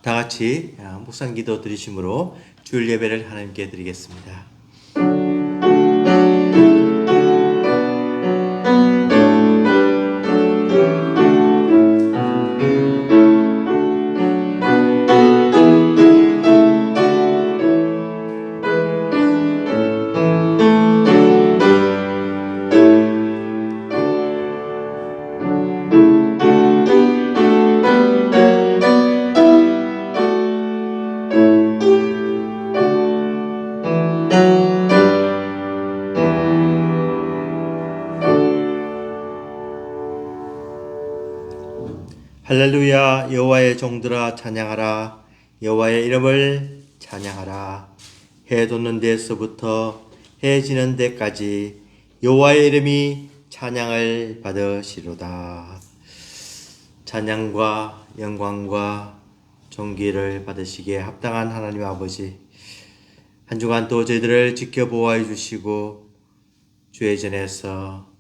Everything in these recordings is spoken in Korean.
다 같이 묵상 기도 드리심으로 주일 예배를 하나님께 드리겠습니다. 할렐루야. 여호와의 종들아 찬양하라. 여호와의 이름을 찬양하라. 해 돋는 데서부터 해 지는 데까지 여호와의 이름이 찬양을 받으시로다. 찬양과 영광과 존귀를 받으시기에 합당한 하나님 아버지, 한 주간 또 저희들을 지켜보호해 주시고 주의 전에서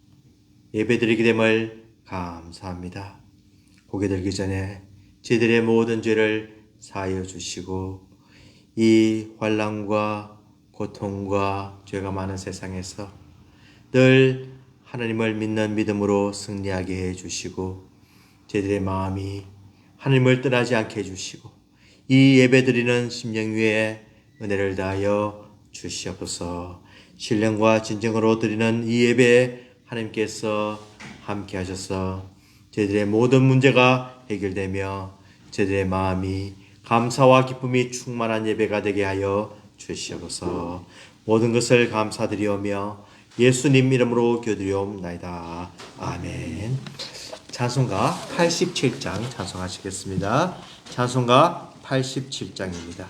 예배드리게 됨을 감사합니다. 고개 들기 전에 저희들의 모든 죄를 사하여 주시고 이 환난과 고통과 죄가 많은 세상에서 늘 하나님을 믿는 믿음으로 승리하게 해주시고 저희들의 마음이 하나님을 떠나지 않게 해주시고 이 예배드리는 심령 위에 은혜를 다하여 주시옵소서. 신령과 진정으로 드리는 이 예배에 하나님께서 함께 하셔서 저희들의 모든 문제가 해결되며 저희들의 마음이 감사와 기쁨이 충만한 예배가 되게 하여 주시옵소서. 모든 것을 감사드리오며 예수님 이름으로 기도드리옵나이다. 아멘. 찬송가 87장 찬송하시겠습니다. 찬송가 87장입니다.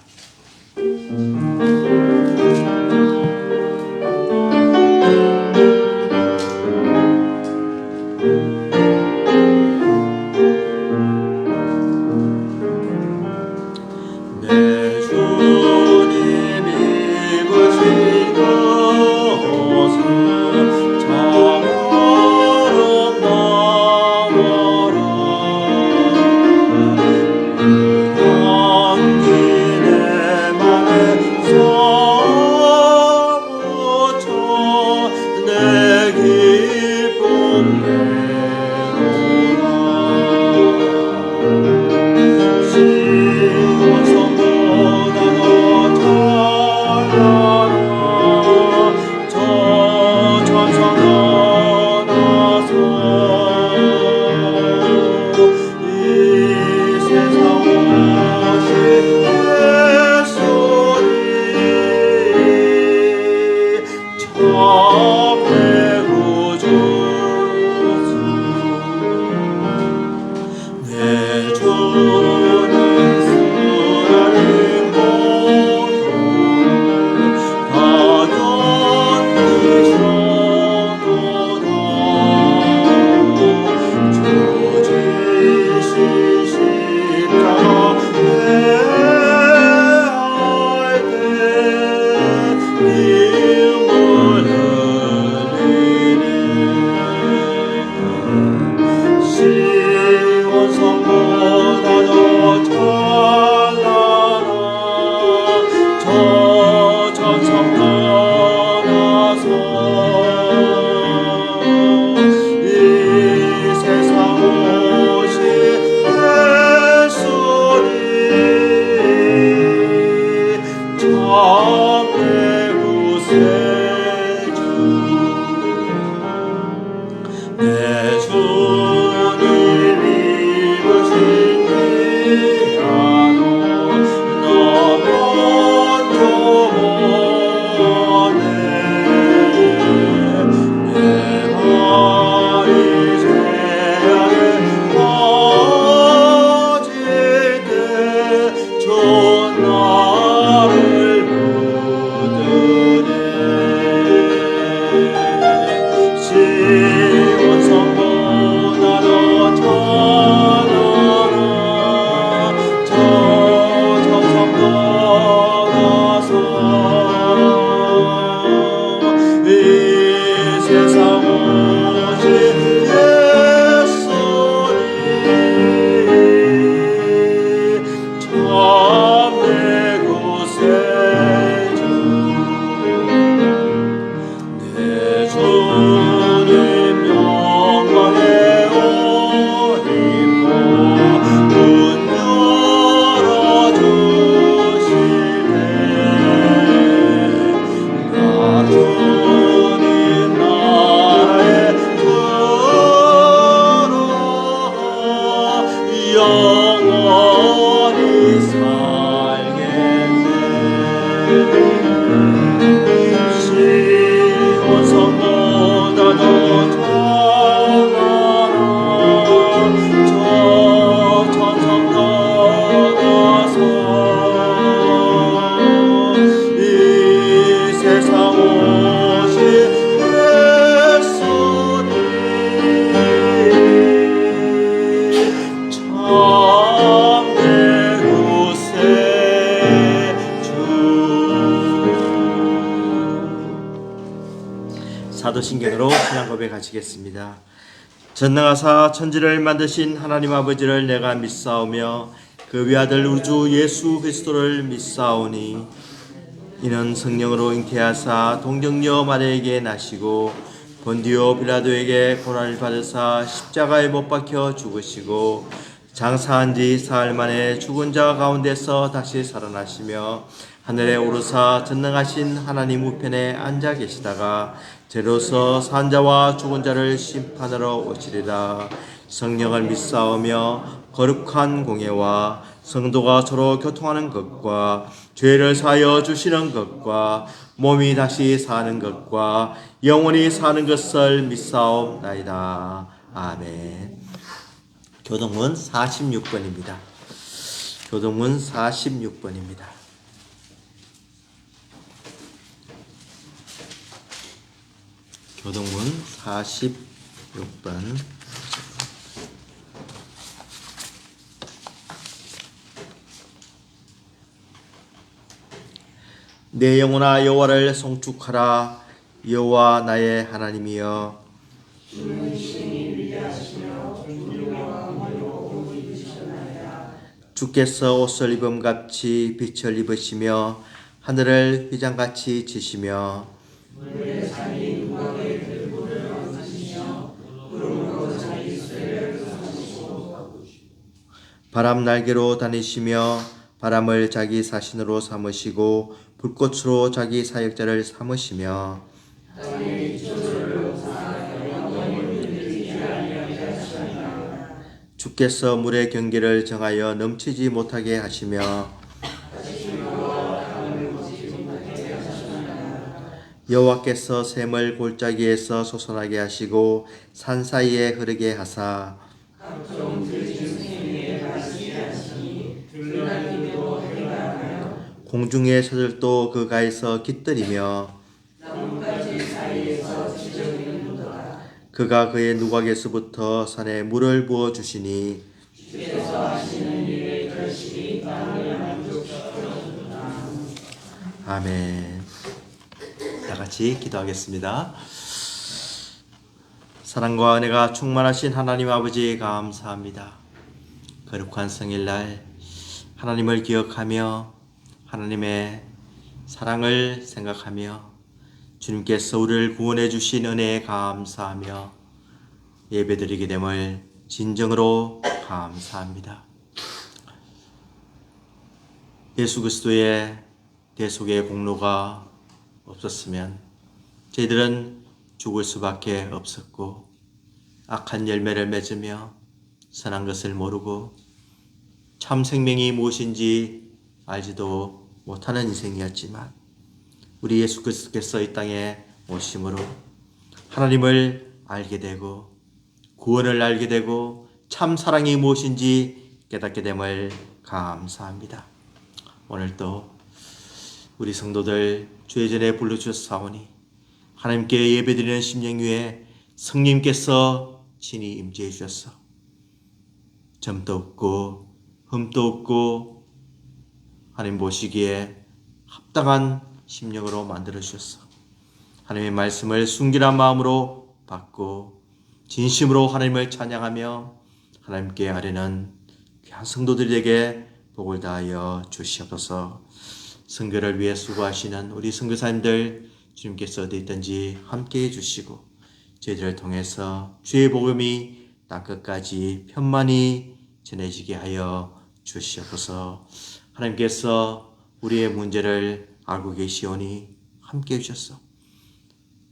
시온 성보다도 사도신경으로 신앙 고백하시겠습니다. 전능하사 천지를 만드신 하나님 아버지를 내가 믿사오며 그 외아들 우리 주 예수 그리스도를 믿사오니 이는 성령으로 잉태하사 동정녀 마리아에게 나시고 본디오 빌라도에게 고난을 받으사 십자가에 못 박혀 죽으시고 장사한 지 사흘 만에 죽은 자 가운데서 다시 살아나시며 하늘에 오르사 전능하신 하나님 우편에 앉아 계시다가 죄로서 산 자와 죽은 자를 심판하러 오시리라. 성령을 믿사오며 거룩한 공예와 성도가 서로 교통하는 것과 죄를 사하여 주시는 것과 몸이 다시 사는 것과 영원히 사는 것을 믿사옵나이다. 아멘. 교동문 46번입니다. 교동문 46번입니다. 교동문 46번. 내 영혼아 여호와를 송축하라. 여호와 나의 하나님이여 주께서 옷을 입음같이 빛을 입으시며 하늘을 휘장같이 지시며 바람 날개로 다니시며 바람을 자기 사신으로 삼으시고 불꽃으로 자기 사역자를 삼으시며 주께서 물의 경계를 정하여 넘치지 못하게 하시며 여호와께서 샘을 골짜기에서 솟아나게 하시고 산 사이에 흐르게 하사 공중의 새들도 그 가에서 깃들이며 그가 그의 누각에서부터 산에 물을 부어 주시니 아멘. 다 같이 기도하겠습니다. 사랑과 은혜가 충만하신 하나님 아버지 감사합니다. 거룩한 성일날 하나님을 기억하며 하나님의 사랑을 생각하며 주님께서 우리를 구원해 주신 은혜에 감사하며 예배드리게 됨을 진정으로 감사합니다. 예수 그리스도의 대속의 공로가 없었으면 저희들은 죽을 수밖에 없었고 악한 열매를 맺으며 선한 것을 모르고 참 생명이 무엇인지 알지도 못하는 인생이었지만 우리 예수 그리스도께서 이 땅에 오심으로 하나님을 알게 되고 구원을 알게 되고 참 사랑이 무엇인지 깨닫게 됨을 감사합니다. 오늘도 우리 성도들 주의 전에 불러주셨사오니 하나님께 예배드리는 심령 위에 성령님께서 친히 임재해 주셔서 점도 없고 흠도 없고 하나님 보시기에 합당한 심령으로 만들어 주셨어. 하나님의 말씀을 순결한 마음으로 받고 진심으로 하나님을 찬양하며 하나님께 아뢰는 귀한 성도들에게 복을 다하여 주시옵소서. 선교를 위해 수고하시는 우리 선교사님들 주님께서 어디 있든지 함께해 주시고 저희들을 통해서 주의 복음이 땅끝까지 편만히 전해지게 하여 주시옵소서. 하나님께서 우리의 문제를 알고 계시오니 함께해 주셨소.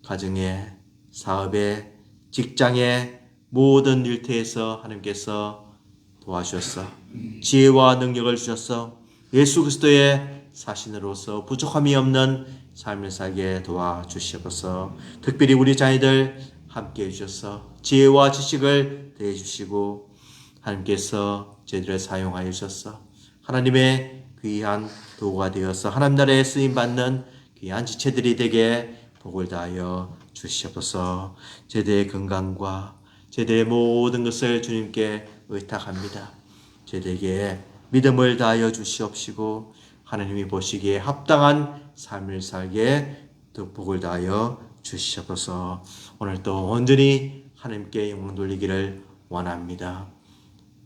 가정에, 사업에, 직장에 모든 일터에서 하나님께서 도와주셨어. 지혜와 능력을 주셨어. 예수 그리스도의 사신으로서 부족함이 없는 삶을 살게 도와주시옵소서. 특별히 우리 자녀들 함께해 주셔서 지혜와 지식을 더해 주시고 하나님께서 저희들을 사용하여 주셔서 하나님의 귀한 도구가 되어서 하나님 나라에 쓰임받는 귀한 지체들이 되게 복을 다하여 주시옵소서. 저희들의 건강과 저희들의 모든 것을 주님께 의탁합니다. 저희들에게 믿음을 다하여 주시옵시고 하나님이 보시기에 합당한 삶을 살게 더 복을 다하여 주시옵소서. 오늘도 온전히 하나님께 영광 돌리기를 원합니다.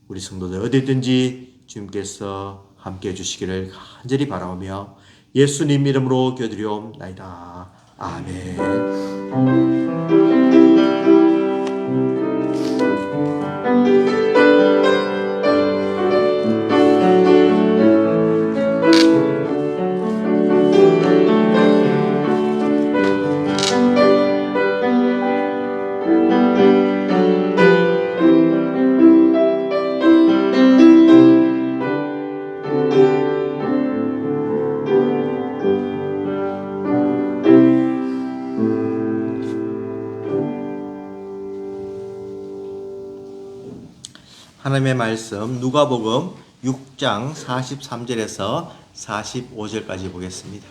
우리 성도들 어디든지 주님께서 함께 해주시기를 간절히 바라오며 예수님 이름으로 기도드리옵나이다. 아멘. 하나님의 말씀 누가복음 6장 43절에서 45절까지 보겠습니다.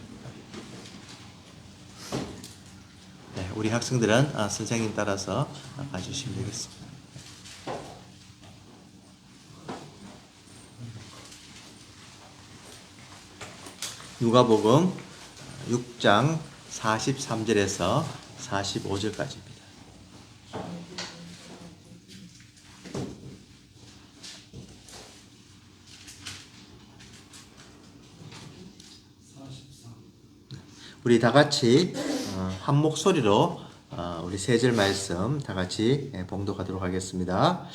네, 우리 학생들은 선생님 따라서 가주시면 되겠습니다. 누가복음 6장 43절에서 45절까지입니다. 우리 다 같이 한 목소리로 우리 세 절 말씀 다 같이 봉독하도록 하겠습니다.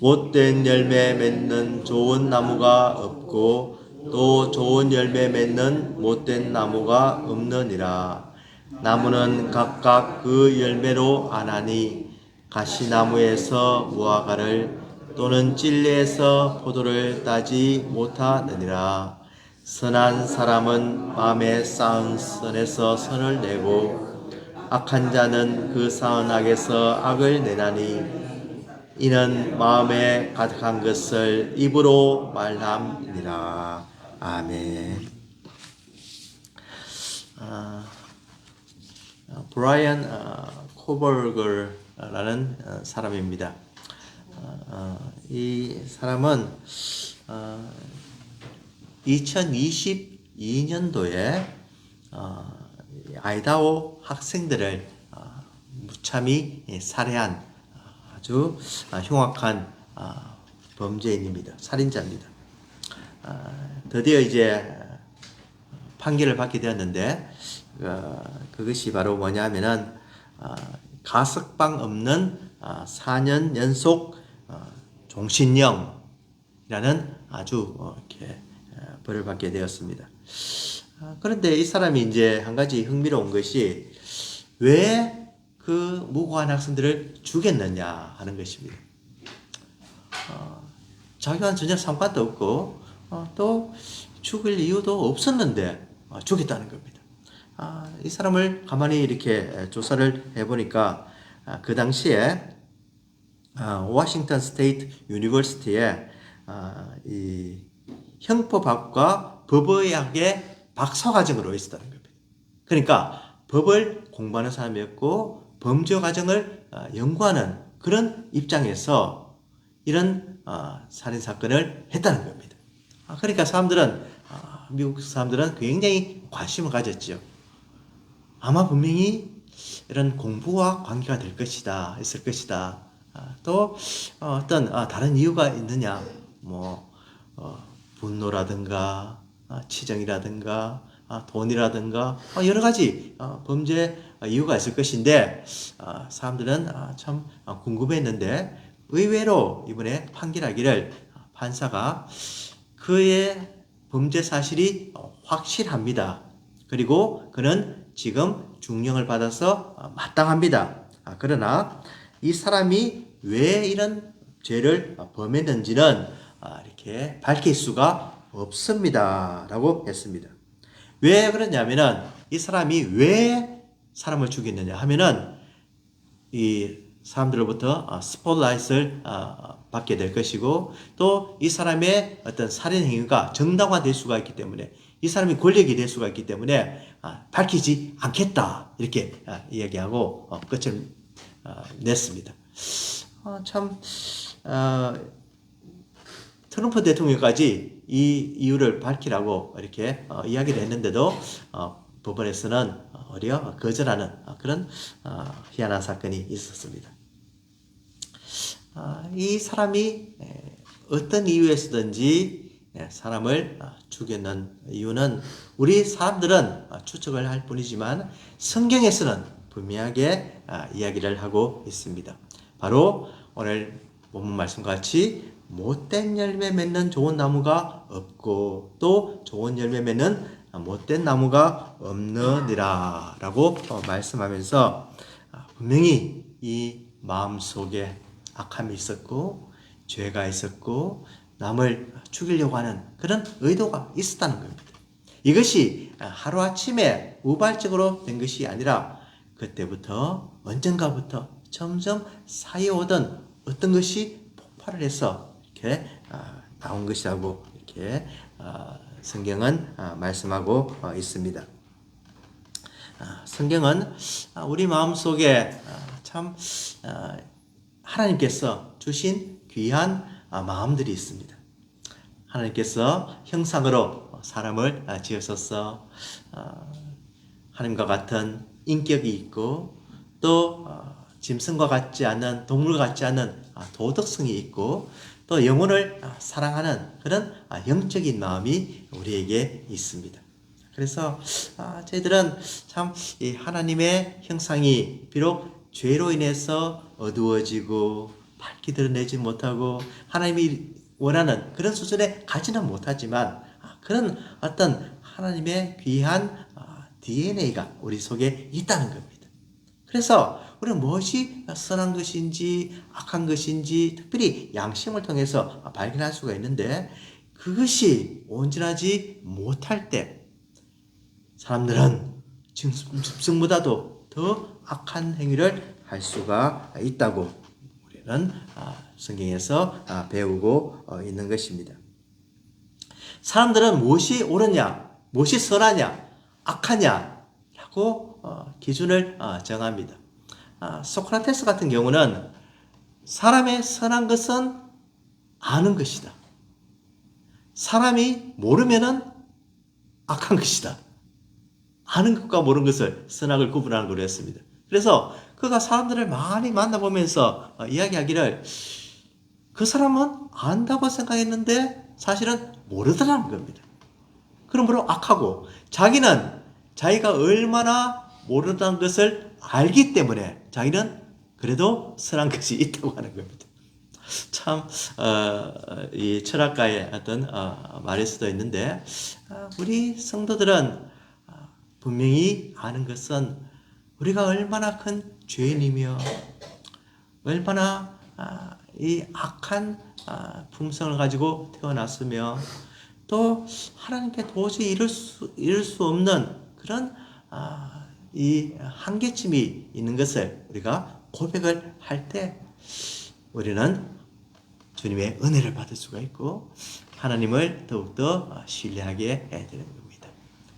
못된 열매 맺는 좋은 나무가 없고 또 좋은 열매 맺는 못된 나무가 없느니라. 나무는 각각 그 열매로 아나니 가시나무에서 무화과를 또는 찔레에서 포도를 따지 못하느니라. 선한 사람은 마음에 쌓은 선에서 선을 내고 악한 자는 그 쌓은 악에서 악을 내나니 이는 마음에 가득한 것을 입으로 말함이니라. 아멘. 브라이언 코버걸라는 사람입니다. 이 사람은 2022년도에 아이다호 학생들을 무참히 살해한 아주 흉악한 범죄인입니다. 살인자입니다. 드디어 이제 판결을 받게 되었는데 그것이 바로 뭐냐면은 가석방 없는 4년 연속 종신형이라는 아주 이렇게 벌을 받게 되었습니다. 그런데 이 사람이 이제 한 가지 흥미로운 것이 왜 그 무고한 학생들을 죽였느냐 하는 것입니다. 자기와는 전혀 상관도 없고 또 죽일 이유도 없었는데 죽였다는 겁니다. 이 사람을 가만히 이렇게 조사를 해보니까 그 당시에 워싱턴 스테이트 유니버시티에 이 형법학과 법의학의 박사과정으로 있었다는 겁니다. 그러니까 법을 공부하는 사람이었고 범죄과정을 연구하는 그런 입장에서 이런 살인사건을 했다는 겁니다. 그러니까 사람들은 미국 사람들은 굉장히 관심을 가졌죠. 아마 분명히 이런 공부와 관계가 될 것이다, 있을 것이다. 또 어떤 다른 이유가 있느냐, 뭐 분노라든가 치정이라든가 돈이라든가 여러 가지 범죄 이유가 있을 것인데 사람들은 참 궁금했는데 의외로 이번에 판결하기를 판사가 그의 범죄 사실이 확실합니다. 그리고 그는 지금 중형을 받아서 마땅합니다. 그러나 이 사람이 왜 이런 죄를 범했는지는 이렇게 밝힐 수가 없습니다. 라고 했습니다. 왜 그러냐면은 이 사람이 왜 사람을 죽였느냐 하면은 이 사람들로부터 스포트라이트를 받게 될 것이고 또 이 사람의 어떤 살인 행위가 정당화될 수가 있기 때문에 이 사람이 권력이 될 수가 있기 때문에 밝히지 않겠다 이렇게 이야기하고 끝을 냈습니다. 참 트럼프 대통령까지 이 이유를 밝히라고 이렇게 이야기를 했는데도 법원에서는 거절하는 그런 희한한 사건이 있었습니다. 이 사람이 어떤 이유에서든지 사람을 죽였는 이유는 우리 사람들은 추측을 할 뿐이지만 성경에서는 분명하게 이야기를 하고 있습니다. 바로 오늘 본문 말씀과 같이 못된 열매 맺는 좋은 나무가 없고 또 좋은 열매 맺는 못된 나무가 없느니라 라고 말씀하면서 분명히 이 마음속에 악함이 있었고 죄가 있었고 남을 죽이려고 하는 그런 의도가 있었다는 겁니다. 이것이 하루아침에 우발적으로 된 것이 아니라 그때부터 언젠가부터 점점 쌓여오던 어떤 것이 폭발을 해서 이렇게 나온 것이라고 이렇게 성경은 말씀하고 있습니다. 성경은 우리 마음속에 참 하나님께서 주신 귀한 마음들이 있습니다. 하나님께서 형상으로 사람을 지으셔서 하나님과 같은 인격이 있고 또 짐승과 같지 않은 동물과 같지 않은 도덕성이 있고 또 영혼을 사랑하는 그런 영적인 마음이 우리에게 있습니다. 그래서 저희들은 참 이 하나님의 형상이 비록 죄로 인해서 어두워지고 밝게 드러내지 못하고 하나님이 원하는 그런 수준에 가지는 못하지만 그런 어떤 하나님의 귀한 DNA가 우리 속에 있다는 겁니다. 그래서 우리는 무엇이 선한 것인지 악한 것인지 특별히 양심을 통해서 발견할 수가 있는데 그것이 온전하지 못할 때 사람들은 짐승보다도 더 악한 행위를 할 수가 있다고 우리는 성경에서 배우고 있는 것입니다. 사람들은 무엇이 옳으냐, 무엇이 선하냐, 악하냐라고 기준을 정합니다. 소크라테스 같은 경우는 사람의 선한 것은 아는 것이다. 사람이 모르면은 악한 것이다. 아는 것과 모르는 것을 선악을 구분하는 걸로 했습니다. 그래서 그가 사람들을 많이 만나보면서 이야기하기를 그 사람은 안다고 생각했는데 사실은 모르더라는 겁니다. 그러므로 악하고 자기는 자기가 얼마나 모른다는 것을 알기 때문에 자기는 그래도 선한 것이 있다고 하는 겁니다. 참 이 철학가의 어떤 말일 수도 있는데 우리 성도들은 분명히 아는 것은 우리가 얼마나 큰 죄인이며 얼마나 이 악한 품성을 가지고 태어났으며 또 하나님께 도저히 이룰 수 없는 그런 이 한계점이 있는 것을 우리가 고백을 할 때 우리는 주님의 은혜를 받을 수가 있고 하나님을 더욱더 신뢰하게 되는 겁니다.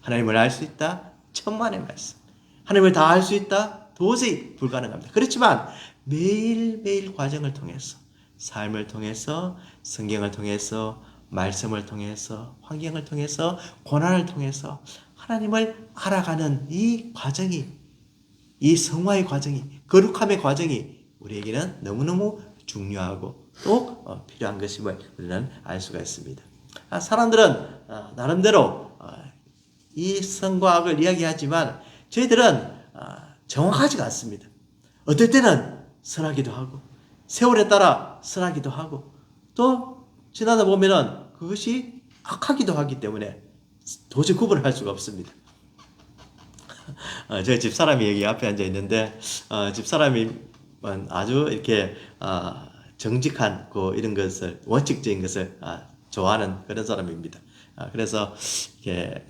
하나님을 알 수 있다. 천만의 말씀. 하나님을 다 알 수 있다. 도저히 불가능합니다. 그렇지만 매일매일 과정을 통해서 삶을 통해서 성경을 통해서 말씀을 통해서 환경을 통해서 고난을 통해서 하나님을 알아가는 이 과정이 이 성화의 과정이 거룩함의 과정이 우리에게는 너무너무 중요하고 또 필요한 것임을 우리는 알 수가 있습니다. 사람들은 나름대로 이 선과 악을 이야기하지만 저희들은 정확하지가 않습니다. 어떨 때는 선하기도 하고 세월에 따라 선하기도 하고 또 지나다 보면은 그것이 악하기도 하기 때문에 도저히 구분을 할 수가 없습니다. 제 집사람이 여기 앞에 앉아 있는데 집사람이 아주 이렇게 정직한 이런 것을 원칙적인 것을 좋아하는 그런 사람입니다. 그래서 이렇게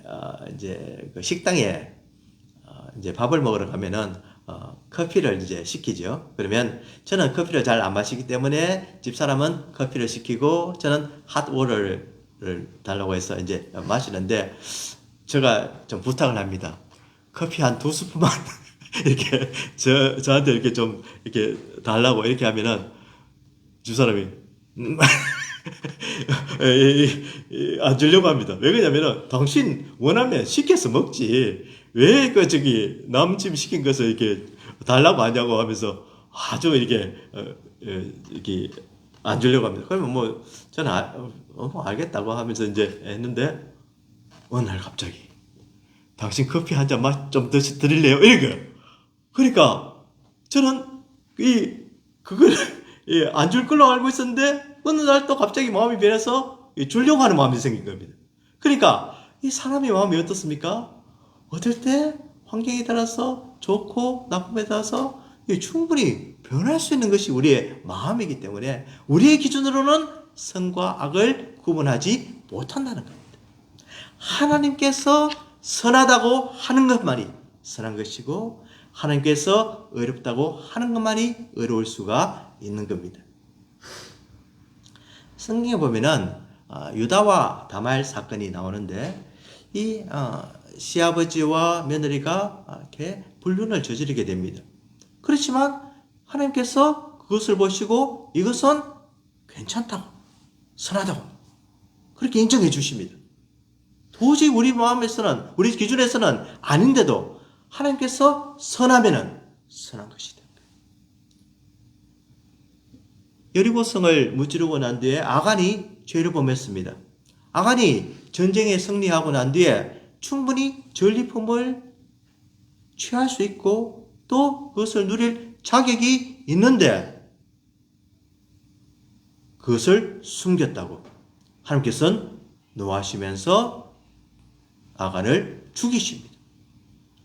이제 그 식당에 이제 밥을 먹으러 가면은 커피를 이제 시키죠. 그러면 저는 커피를 잘 안 마시기 때문에 집사람은 커피를 시키고 저는 핫워터를 달라고 해서 이제 마시는데 제가 좀 부탁을 합니다. 커피 한 2스푼만 이렇게 저한테 이렇게 좀 이렇게 달라고 이렇게 하면은 집사람이 안 주려고 합니다. 왜 그러냐면은 당신 원하면 시켜서 먹지. 왜 그 저기 남침 시킨 것을 이렇게 달라고 하냐고 하면서 아주 이렇게 이렇게 안 주려고 합니다. 그러면 뭐 저는 뭐 알겠다고 하면서 이제 했는데 어느 날 갑자기 당신 커피 한 잔 맛 좀 드릴래요? 이렇게. 그러니까 저는 그걸 안 줄 걸로 알고 있었는데 어느 날 또 갑자기 마음이 변해서 주려고 하는 마음이 생긴 겁니다. 그러니까 이 사람의 마음이 어떻습니까? 어떨 때 환경에 따라서 좋고 나쁨에 따라서 충분히 변할 수 있는 것이 우리의 마음이기 때문에 우리의 기준으로는 선과 악을 구분하지 못한다는 겁니다. 하나님께서 선하다고 하는 것만이 선한 것이고 하나님께서 의롭다고 하는 것만이 의로울 수가 있는 겁니다. 성경에 보면은 유다와 다말 사건이 나오는데 이 시아버지와 며느리가 이렇게 불륜을 저지르게 됩니다. 그렇지만 하나님께서 그것을 보시고 이것은 괜찮다고 선하다고 그렇게 인정해 주십니다. 도저히 우리 마음에서는 우리 기준에서는 아닌데도 하나님께서 선하면은 선한 것이다. 여리고성을 무찌르고 난 뒤에 아간이 죄를 범했습니다. 아간이 전쟁에 승리하고 난 뒤에 충분히 전리품을 취할 수 있고 또 그것을 누릴 자격이 있는데 그것을 숨겼다고 하나님께서는 노하시면서 아간을 죽이십니다.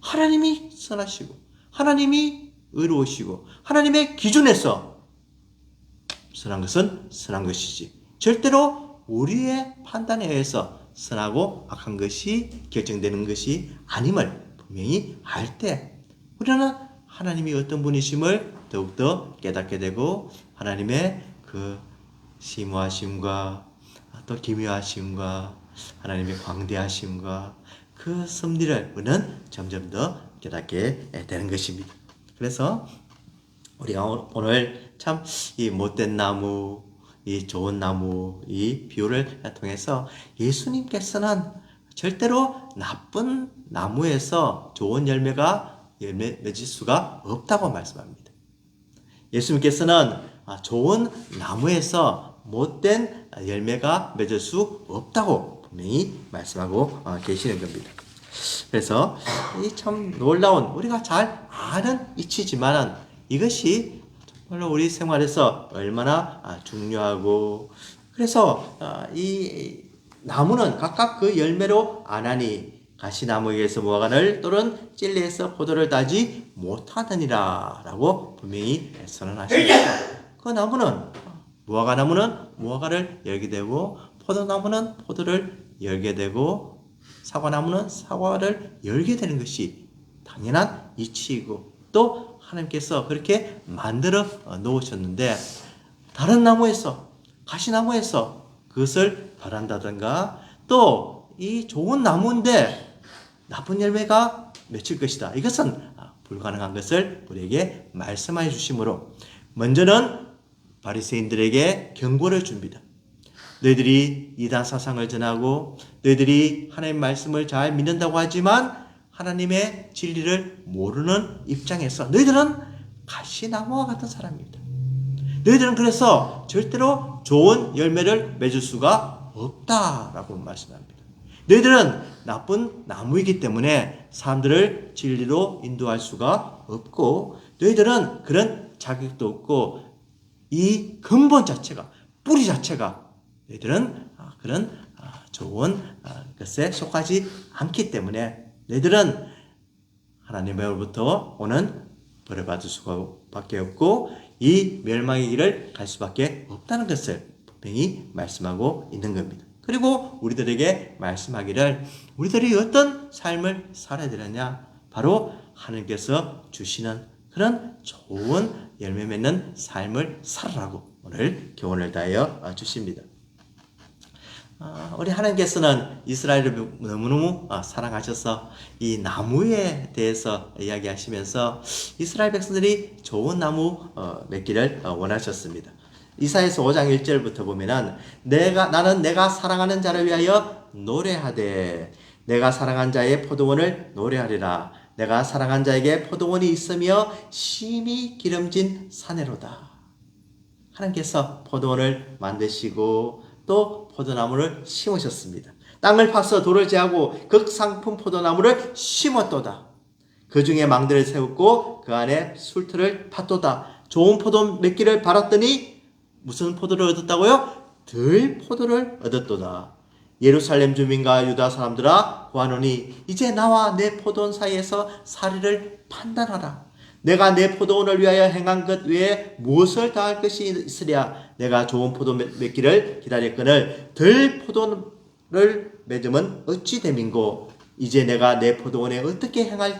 하나님이 선하시고 하나님이 의로우시고 하나님의 기준에서 선한 것은 선한 것이지 절대로 우리의 판단에 의해서 선하고 악한 것이 결정되는 것이 아님을 분명히 알 때 우리는 하나님이 어떤 분이심을 더욱더 깨닫게 되고 하나님의 그 심오하심과 또 기묘하심과 하나님의 광대하심과 그 섭리를 우리는 점점 더 깨닫게 되는 것입니다. 그래서 우리가 오늘 참 이 못된 나무, 이 좋은 나무, 이 비유를 통해서 예수님께서는 절대로 나쁜 나무에서 좋은 열매가 맺을 수가 없다고 말씀합니다. 예수님께서는 좋은 나무에서 못된 열매가 맺을 수 없다고 분명히 말씀하고 계시는 겁니다. 그래서 이 참 놀라운 우리가 잘 아는 이치지만은 이것이 정말로 우리 생활에서 얼마나 중요하고 그래서 이 나무는 각각 그 열매로 아나니 가시나무에게서 무화과를 또는 찔레에서 포도를 따지 못하느니라 라고 분명히 선언하십니다. 그 나무는 무화과나무는 무화과를 열게 되고 포도나무는 포도를 열게 되고 사과나무는 사과를 열게 되는 것이 당연한 이치이고 또 하나님께서 그렇게 만들어 놓으셨는데 다른 나무에서 가시나무에서 그것을 바란다든가 또 이 좋은 나무인데 나쁜 열매가 맺힐 것이다. 이것은 불가능한 것을 우리에게 말씀해 주시므로 먼저는 바리새인들에게 경고를 줍니다. 너희들이 이단 사상을 전하고 너희들이 하나님 말씀을 잘 믿는다고 하지만 하나님의 진리를 모르는 입장에서 너희들은 가시나무와 같은 사람입니다. 너희들은 그래서 절대로 좋은 열매를 맺을 수가 없다라고 말씀합니다. 너희들은 나쁜 나무이기 때문에 사람들을 진리로 인도할 수가 없고 너희들은 그런 자격도 없고 이 근본 자체가 뿌리 자체가 너희들은 그런 좋은 것에 속하지 않기 때문에 너희들은 하나님으로부터 오는 벌을 받을 수밖에 없고 이 멸망의 길을 갈 수밖에 없다는 것을 분명히 말씀하고 있는 겁니다. 그리고 우리들에게 말씀하기를 우리들이 어떤 삶을 살아야 되느냐 바로 하나님께서 주시는 그런 좋은 열매 맺는 삶을 살아라고 오늘 교훈을 다하여 주십니다. 우리 하나님께서는 이스라엘을 너무너무 사랑하셔서 이 나무에 대해서 이야기하시면서 이스라엘 백성들이 좋은 나무 맺기를 원하셨습니다. 이사야서 5장 1절부터 보면은 나는 내가 사랑하는 자를 위하여 노래하되 내가 사랑한 자의 포도원을 노래하리라. 내가 사랑한 자에게 포도원이 있으며 심히 기름진 사내로다. 하나님께서 포도원을 만드시고 또 포도나무를 심으셨습니다. 땅을 파서 돌을 제하고 극상품 포도나무를 심었도다. 그 중에 망대를 세웠고 그 안에 술틀을 팠도다. 좋은 포도 몇 개를 발았더니 무슨 포도를 얻었다고요? 들 포도를 얻었도다. 예루살렘 주민과 유다 사람들아 구하노니 이제 나와 내 포도원 사이에서 사리를 판단하라. 내가 내 포도원을 위하여 행한 것 외에 무엇을 더할 것이 있으랴. 내가 좋은 포도 맺기를 기다렸거늘 들 포도를 맺음은 어찌 됨인고. 이제 내가 내 포도원에 어떻게 행할지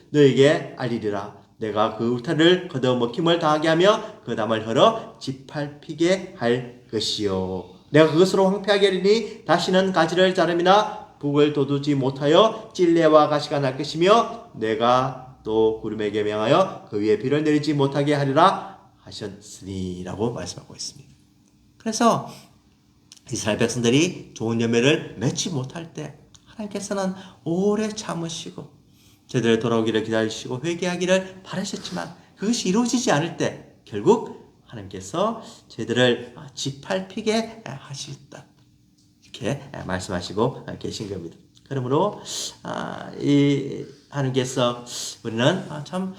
너에게 알리리라. 내가 그 울타리를 걷어먹힘을 당하게 하며 그 담을 헐어 짓밟히게 할 것이요. 내가 그것으로 황폐하게 하리니 다시는 가지를 자름이나 북을 돋우지 못하여 찔레와 가시가 날 것이며 내가 또 구름에게 명하여 그 위에 비를 내리지 못하게 하리라 하셨으니 라고 말씀하고 있습니다. 그래서 이스라엘 백성들이 좋은 열매를 맺지 못할 때 하나님께서는 오래 참으시고 제대로 돌아오기를 기다리시고 회개하기를 바라셨지만 그것이 이루어지지 않을 때 결국 하나님께서 저희들을 짓밟히게 하시겠다 이렇게 말씀하시고 계신 겁니다. 그러므로 하나님께서 우리는 참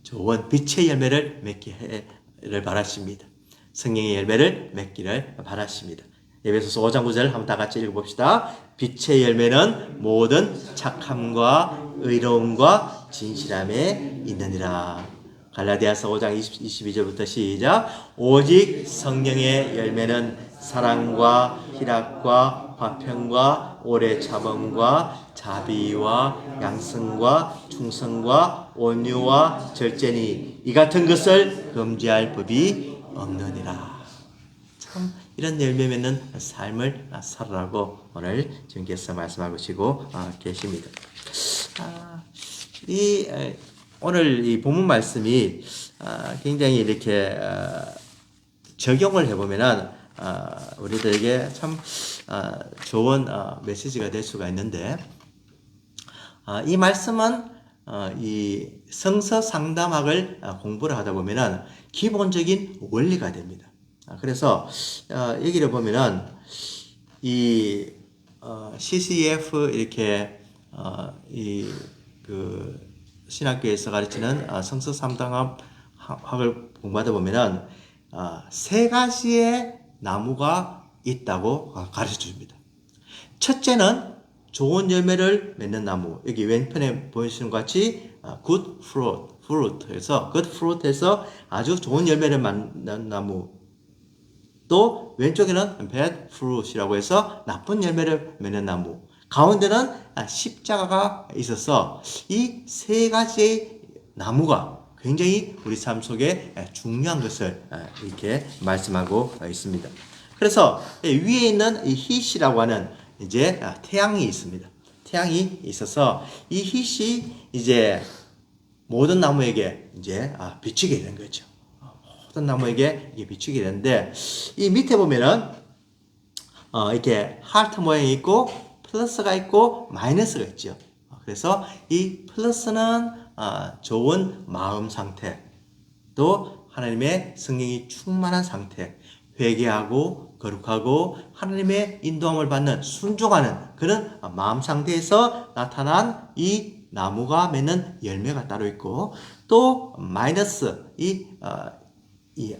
좋은 빛의 열매를 맺기를 바라십니다. 성령의 열매를 맺기를 바라십니다. 에베소서 5장 9절 한번 다 같이 읽어봅시다. 빛의 열매는 모든 착함과 의로움과 진실함에 있느니라. 갈라디아서 5장 22절부터 시작. 오직 성령의 열매는 사랑과 희락과 화평과 오래 참음과 자비와 양성과 충성과 온유와 절제니 이 같은 것을 금지할 법이 없느니라. 참 이런 열매 맺는 삶을 살아라고 오늘 주님께서 말씀하시고 계십니다. 오늘 이 본문 말씀이 굉장히 이렇게 적용을 해보면은 우리들에게 참 좋은 메시지가 될 수가 있는데 이 말씀은 이 성서 상담학을 공부를 하다 보면은 기본적인 원리가 됩니다. 그래서 여기를 보면은 이 CCF 이렇게 그 신학교에서 가르치는 성서 상담학을 공부하다 보면은 세 가지의 나무가 있다고 가르쳐 줍니다. 첫째는 좋은 열매를 맺는 나무. 여기 왼편에 보여주시는 것 같이 good fruit에서 good fruit에서 아주 좋은 열매를 맺는 나무. 또 왼쪽에는 bad fruit이라고 해서 나쁜 열매를 맺는 나무. 가운데는 십자가가 있어서 이 세 가지의 나무가 굉장히 우리 삶 속에 중요한 것을 이렇게 말씀하고 있습니다. 그래서 위에 있는 이 hit이라고 하는 이제 태양이 있습니다. 태양이 있어서 이 hit이 이제 모든 나무에게 이제 비추게 되는 거죠. 모든 나무에게 이게 비추게 되는데 이 밑에 보면은 이렇게 하트 모양이 있고 플러스가 있고 마이너스가 있죠. 그래서 이 플러스는 좋은 마음 상태, 또 하나님의 성령이 충만한 상태, 회개하고 거룩하고 하나님의 인도함을 받는 순종하는 그런 마음 상태에서 나타난 이 나무가 맺는 열매가 따로 있고 또 마이너스 이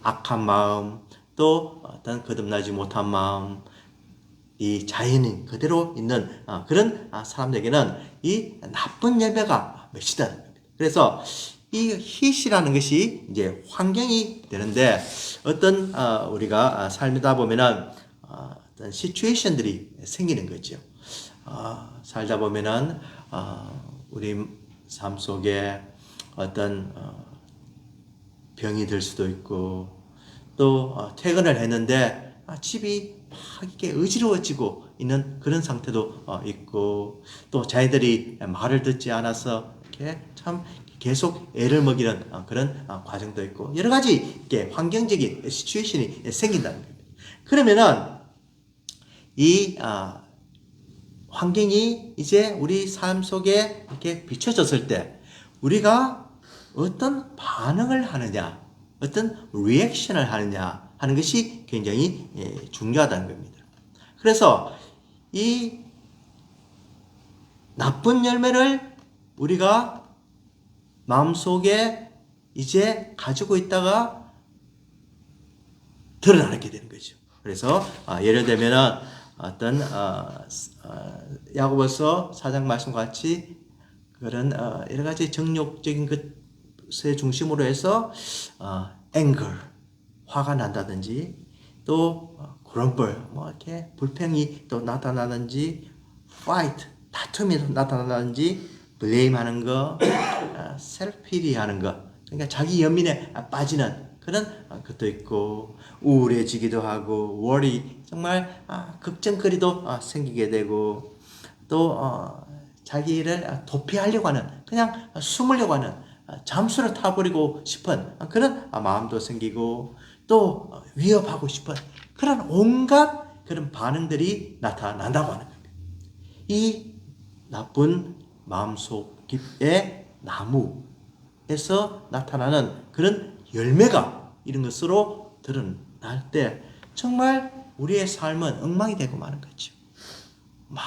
악한 마음, 또 어떤 거듭나지 못한 마음, 이 자연인 그대로 있는 그런 사람들에게는 이 나쁜 열매가 맺히다는 겁니다. 그래서 이 hit이라는 것이 이제 환경이 되는데 어떤 우리가 살다 보면은 어떤 시츄에이션들이 생기는 거죠. 살다 보면은 우리 삶 속에 어떤 병이 들 수도 있고 또 퇴근을 했는데 집이 막 이렇게 어지러워지고 있는 그런 상태도 있고 또 자기들이 말을 듣지 않아서 이렇게 참 계속 애를 먹이는 그런 과정도 있고 여러 가지 이렇게 환경적인 시츄에이션이 생긴다는 겁니다. 그러면은 이 환경이 이제 우리 삶 속에 이렇게 비춰졌을 때 우리가 어떤 반응을 하느냐, 어떤 리액션을 하느냐 하는 것이 굉장히 중요하다는 겁니다. 그래서 이 나쁜 열매를 우리가 마음속에 이제 가지고 있다가 드러나게 되는 거죠. 그래서 예를 들면 어떤 야고보서 4장 말씀과 같이 그런 여러 가지 정욕적인 것의 중심으로 해서 anger, 화가 난다든지 또 grumble, 뭐 이렇게 불평이 또 나타나든지 fight, 다툼이 나타나든지 blame 하는 거, self-pity 하는 거, 그러니까 자기 연민에 빠지는 그런 것도 있고 우울해지기도 하고 worry, 정말 걱정거리도 생기게 되고 또 자기를 도피하려고 하는, 그냥 숨으려고 하는, 잠수를 타버리고 싶은 그런 마음도 생기고 또 위협하고 싶은 그런 온갖 그런 반응들이 나타난다고 하는 겁니다. 이 나쁜 마음속의 나무에서 나타나는 그런 열매가 이런 것으로 드러날 때 정말 우리의 삶은 엉망이 되고 마는 거죠. 막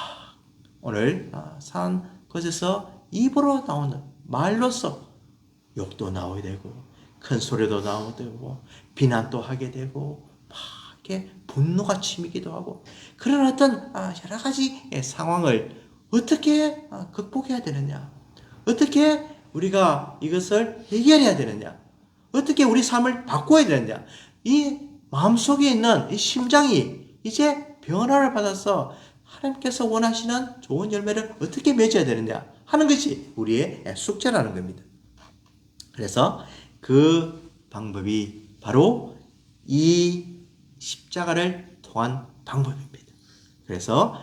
오늘 산 것에서 입으로 나오는 말로서 욕도 나오게 되고 큰 소리도 나오게 되고 비난도 하게 되고 막 이렇게 분노가 치미기도 하고 그런 어떤 여러 가지 상황을 어떻게 극복해야 되느냐, 어떻게 우리가 이것을 해결해야 되느냐, 어떻게 우리 삶을 바꿔야 되느냐, 이 마음속에 있는 이 심장이 이제 변화를 받아서 하나님께서 원하시는 좋은 열매를 어떻게 맺어야 되느냐 하는 것이 우리의 숙제라는 겁니다. 그래서 그 방법이 바로 이 십자가를 통한 방법입니다. 그래서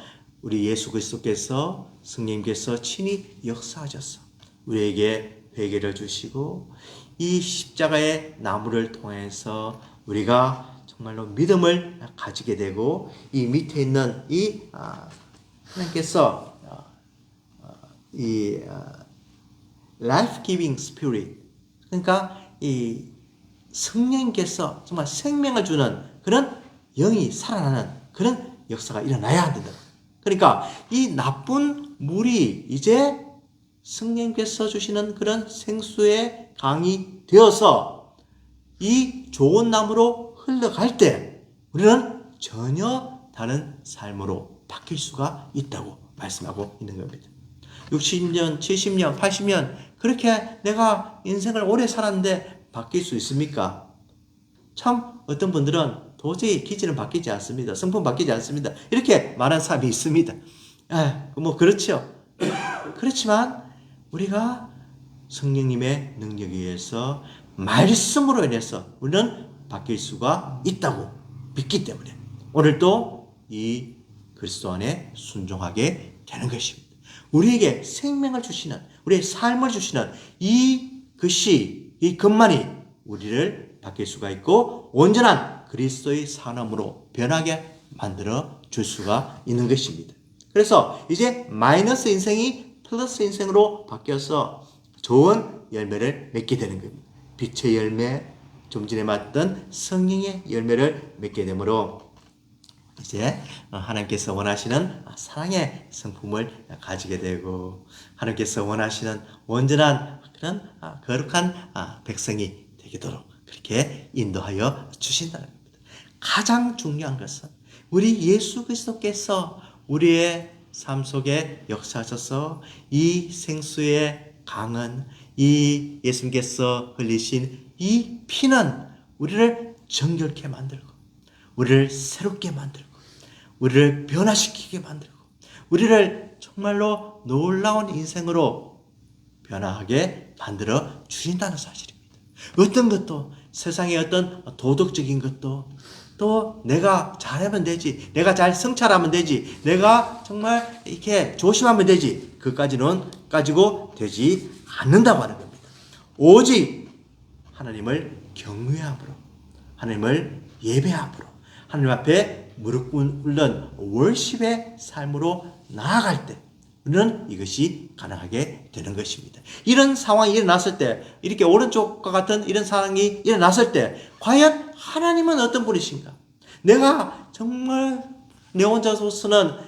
우리 예수 그리스도께서, 성령님께서 친히 역사하셔서 우리에게 회개를 주시고 이 십자가의 나무를 통해서 우리가 정말로 믿음을 가지게 되고 이 밑에 있는 이 하나님께서 이 life-giving spirit, 그러니까 이 성령님께서 정말 생명을 주는 그런 영이 살아나는 그런 역사가 일어나야 된다. 그러니까 이 나쁜 물이 이제 성령님께서 주시는 그런 생수의 강이 되어서 이 좋은 나무로 흘러갈 때 우리는 전혀 다른 삶으로 바뀔 수가 있다고 말씀하고 있는 겁니다. 60년, 70년, 80년 그렇게 내가 인생을 오래 살았는데 바뀔 수 있습니까? 참 어떤 분들은 도저히 기질은 바뀌지 않습니다. 성품 바뀌지 않습니다. 이렇게 말하는 사람이 있습니다. 뭐 그렇죠. 그렇지만 우리가 성령님의 능력에 의해서 말씀으로 인해서 우리는 바뀔 수가 있다고 믿기 때문에 오늘도 이 그리스도 안에 순종하게 되는 것입니다. 우리에게 생명을 주시는, 우리의 삶을 주시는 이것이, 이 것만이 우리를 바뀔 수가 있고 온전한 그리스도의 사람으로 변하게 만들어 줄 수가 있는 것입니다. 그래서 이제 마이너스 인생이 플러스 인생으로 바뀌어서 좋은 열매를 맺게 되는 겁니다. 빛의 열매, 좀 전에 봤던 성령의 열매를 맺게 되므로 이제 하나님께서 원하시는 사랑의 성품을 가지게 되고 하나님께서 원하시는 온전한 그런 거룩한 백성이 되도록 그렇게 인도하여 주신다는 겁니다. 가장 중요한 것은 우리 예수 그리스도께서 우리의 삶 속에 역사하셔서 이 생수의 강은, 이 예수님께서 흘리신 이 피는 우리를 정결케 만들고 우리를 새롭게 만들고 우리를 변화시키게 만들고 우리를 정말로 놀라운 인생으로 변화하게 만들어 주신다는 사실입니다. 어떤 것도 세상의 어떤 도덕적인 것도 또 내가 잘하면 되지, 내가 잘 성찰하면 되지, 내가 정말 이렇게 조심하면 되지, 그까지는 가지고 되지 않는다고 하는 겁니다. 오직 하나님을 경외함으로, 하나님을 예배함으로, 하나님 앞에 무릎 꿇는 월십의 삶으로 나아갈 때 우리는 이것이 가능하게 되는 것입니다. 이런 상황이 일어났을 때, 이렇게 오른쪽과 같은 이런 상황이 일어났을 때 과연 하나님은 어떤 분이신가? 내가 정말 내 혼자서는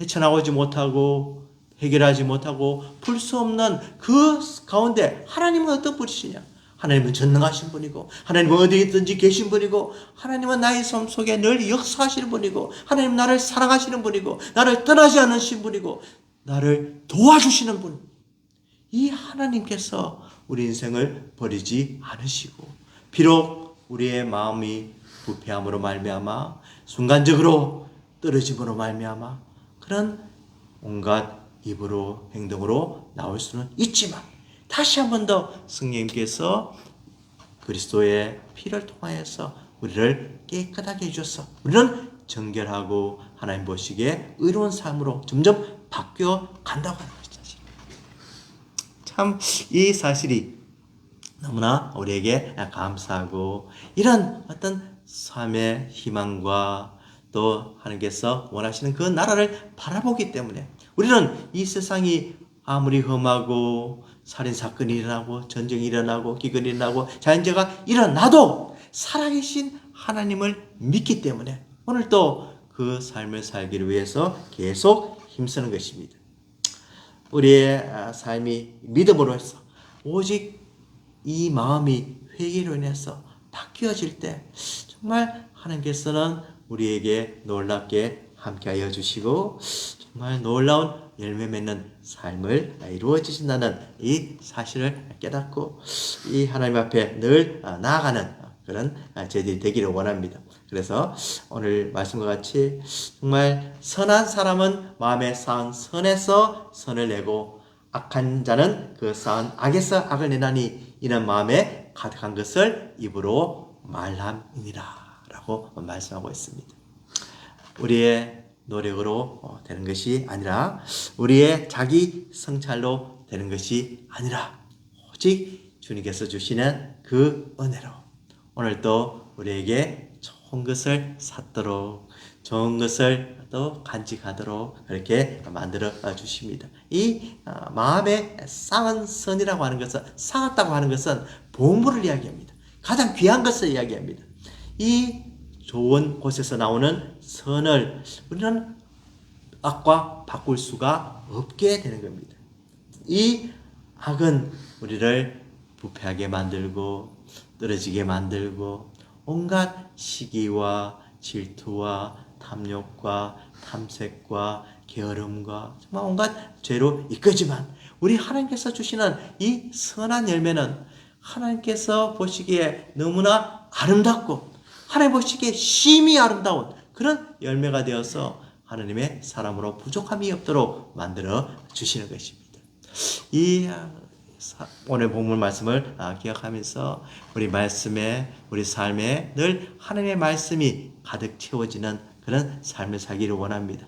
헤쳐나오지 못하고 해결하지 못하고 풀 수 없는 그 가운데 하나님은 어떤 분이시냐? 하나님은 전능하신 분이고, 하나님은 어디에 있든지 계신 분이고, 하나님은 나의 삶 속에 늘 역사하시는 분이고, 하나님은 나를 사랑하시는 분이고, 나를 떠나지 않으신 분이고, 나를 도와주시는 분. 이 하나님께서 우리 인생을 버리지 않으시고, 비록 우리의 마음이 부패함으로 말미암아 순간적으로 떨어짐으로 말미암아 그런 온갖 입으로 행동으로 나올 수는 있지만, 다시 한 번 더 성령님께서 그리스도의 피를 통하여서 우리를 깨끗하게 해주셔서 우리는 정결하고 하나님 보시기에 의로운 삶으로 점점 바뀌어 간다고 하는 것이죠. 참 이 사실이 너무나 우리에게 감사하고, 이런 어떤 삶의 희망과 또 하나님께서 원하시는 그 나라를 바라보기 때문에 우리는 이 세상이 아무리 험하고 살인사건이 일어나고 전쟁이 일어나고 기근이 일어나고 자연재해가 일어나도 살아계신 하나님을 믿기 때문에 오늘도 그 삶을 살기를 위해서 계속 힘쓰는 것입니다. 우리의 삶이 믿음으로 해서 오직 이 마음이 회개로 인해서 바뀌어질 때 정말 하나님께서는 우리에게 놀랍게 함께하여 주시고 정말 놀라운 열매 맺는 삶을 이루어지신다는 이 사실을 깨닫고 이 하나님 앞에 늘 나아가는 그런 저희들이 되기를 원합니다. 그래서 오늘 말씀과 같이 정말 선한 사람은 마음에 쌓은 선에서 선을 내고 악한 자는 그 쌓은 악에서 악을 내나니 이는 마음에 가득한 것을 입으로 말함이니라 라고 말씀하고 있습니다. 우리의 노력으로 되는 것이 아니라, 우리의 자기 성찰로 되는 것이 아니라 오직 주님께서 주시는 그 은혜로 오늘도 우리에게 좋은 것을 쌓도록, 좋은 것을 또 간직하도록 그렇게 만들어 주십니다. 이 마음에 쌓은 선이라고 하는 것은, 쌓았다고 하는 것은 보물을 이야기합니다. 가장 귀한 것을 이야기합니다. 이 좋은 곳에서 나오는 선을 우리는 악과 바꿀 수가 없게 되는 겁니다. 이 악은 우리를 부패하게 만들고 떨어지게 만들고 온갖 시기와 질투와 탐욕과 탐색과 게으름과 정말 온갖 죄로 이끌지만, 우리 하나님께서 주시는 이 선한 열매는 하나님께서 보시기에 너무나 아름답고 하나님 보시기에 심히 아름다운 그런 열매가 되어서 하나님의 사람으로 부족함이 없도록 만들어 주시는 것입니다. 이 오늘 본문 말씀을 기억하면서 우리 말씀에, 우리 삶에 늘 하나님의 말씀이 가득 채워지는 그런 삶을 살기를 원합니다.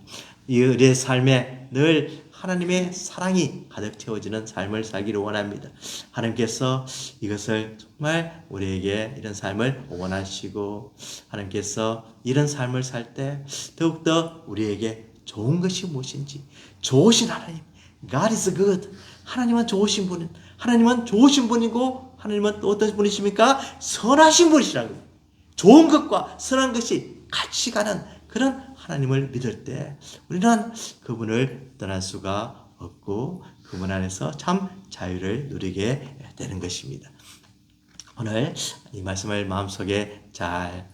우리의 삶에 늘 하나님의 사랑이 가득 채워지는 삶을 살기를 원합니다. 하나님께서 이것을 정말 우리에게 이런 삶을 원하시고, 하나님께서 이런 삶을 살 때 더욱더 우리에게 좋은 것이 무엇인지, 좋으신 하나님, God is good. 하나님은 좋으신 분, 하나님은 좋으신 분이고, 하나님은 또 어떤 분이십니까? 선하신 분이시라고. 좋은 것과 선한 것이 같이 가는 그런 하나님을 믿을 때 우리는 그분을 떠날 수가 없고 그분 안에서 참 자유를 누리게 되는 것입니다. 오늘 이 말씀을 마음속에 잘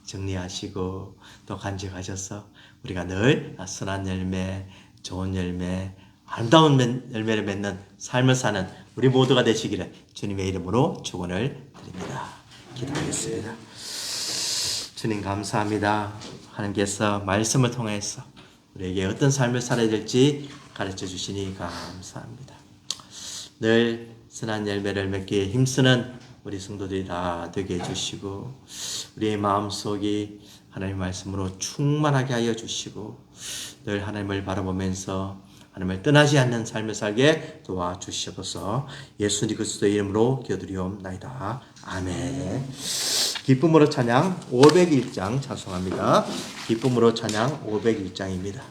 정리하시고 또 간직하셔서 우리가 늘 선한 열매, 좋은 열매, 아름다운 열매를 맺는 삶을 사는 우리 모두가 되시기를 주님의 이름으로 축원을 드립니다. 기도하겠습니다. 주님 감사합니다. 하나님께서 말씀을 통해서 우리에게 어떤 삶을 살아야 될지 가르쳐 주시니 감사합니다. 늘 선한 열매를 맺기에 힘쓰는 우리 성도들이 다 되게 해주시고, 우리의 마음속이 하나님의 말씀으로 충만하게 하여 주시고, 늘 하나님을 바라보면서 하나님을 떠나지 않는 삶을 살게 도와주시옵소서. 예수님 그리스도의 이름으로 기도드리옵나이다. 아멘. 기쁨으로 찬양 501장 찬송합니다. 기쁨으로 찬양 501장입니다.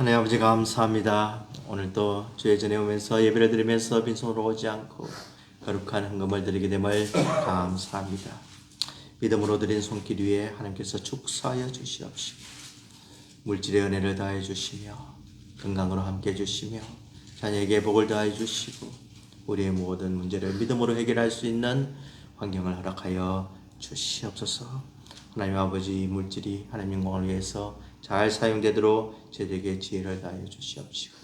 하나님 아버지 감사합니다. 오늘도 주의 전에 오면서 예배를 드리면서 빈손으로 오지 않고 거룩한 헌금을 드리게 됨을 감사합니다. 믿음으로 드린 손길 위에 하나님께서 축사하여 주시옵시고 물질의 은혜를 다해 주시며 건강으로 함께 해주시며 자녀에게 복을 다해 주시고 우리의 모든 문제를 믿음으로 해결할 수 있는 환경을 허락하여 주시옵소서. 하나님 아버지, 이 물질이 하나님 영광을 위해서 잘 사용되도록 저에게 지혜를 다해 주시옵시고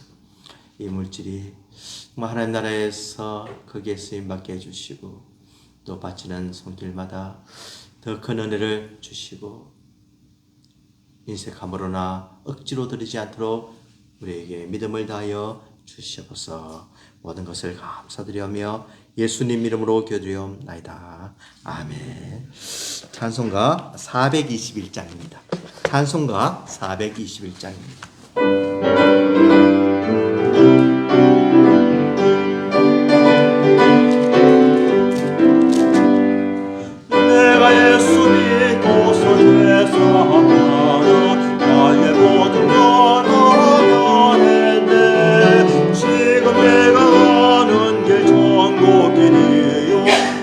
이 물질이 정말 하나님 나라에서 크게 쓰임받게 해주시고 또 바치는 손길마다 더 큰 은혜를 주시고 인색함으로나 억지로 드리지 않도록 우리에게 믿음을 다하여 주시옵소서. 모든 것을 감사드리며 예수님 이름으로 기도드리옵나이다. 아멘. 찬송가 421장입니다. 찬송가 421장입니다.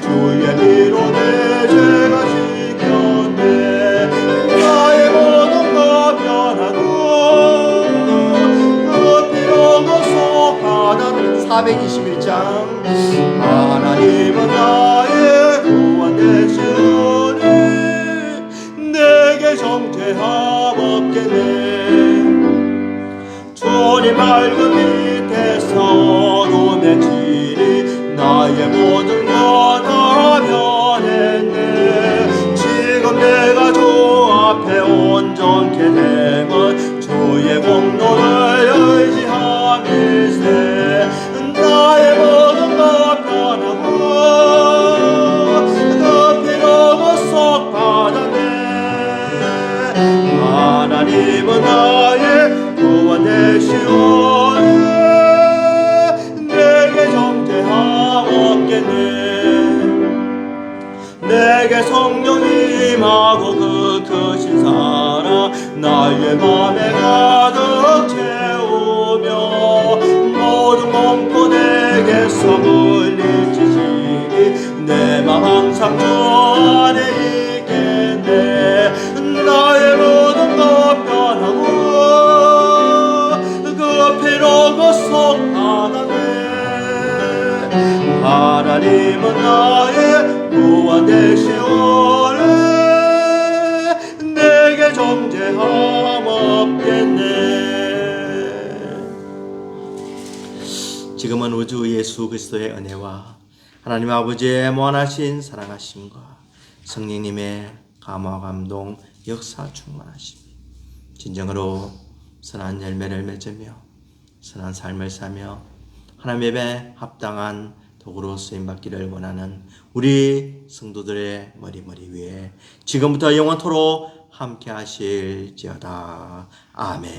주의 피로 내 죄가 지켰네. 나의 모든 것 421장 하나님은 나의 구원 되시오니 내게 정죄함 없겠네. 주님 밝은 밑에서 눈에 찌리 나의 모든 것 다 변했네. 지금 내가 주 앞에 온전케 되면 주의 공로를 의지함일세. 나의 모든 것 변하고 그 피로 속 받았네. 하나님은 나의 구원 되시오니 내게 정죄함 없겠네. 내게 성령 임하고 그 크신 사랑 나의 맘에 가득 채우며 모든 공포 내게서 물리치시니 내 맘 항상 주 안에 있겠네. 나의 모든 것 변하고 그 피로 그 속 받았네. 하나님은 나의 구원 되시오니 내게 정죄함 없겠네. 지금은 우주 예수 그리스도의 은혜와 하나님 아버지의 무한하신 사랑하심과 성령님의 감화 감동 역사 충만하심이 진정으로 선한 열매를 맺으며 선한 삶을 사며 하나님 예배에 합당한 도구로 쓰임받기를 원하는 우리 성도들의 머리 위에 지금부터 영원토록 함께 하실지어다. 아멘.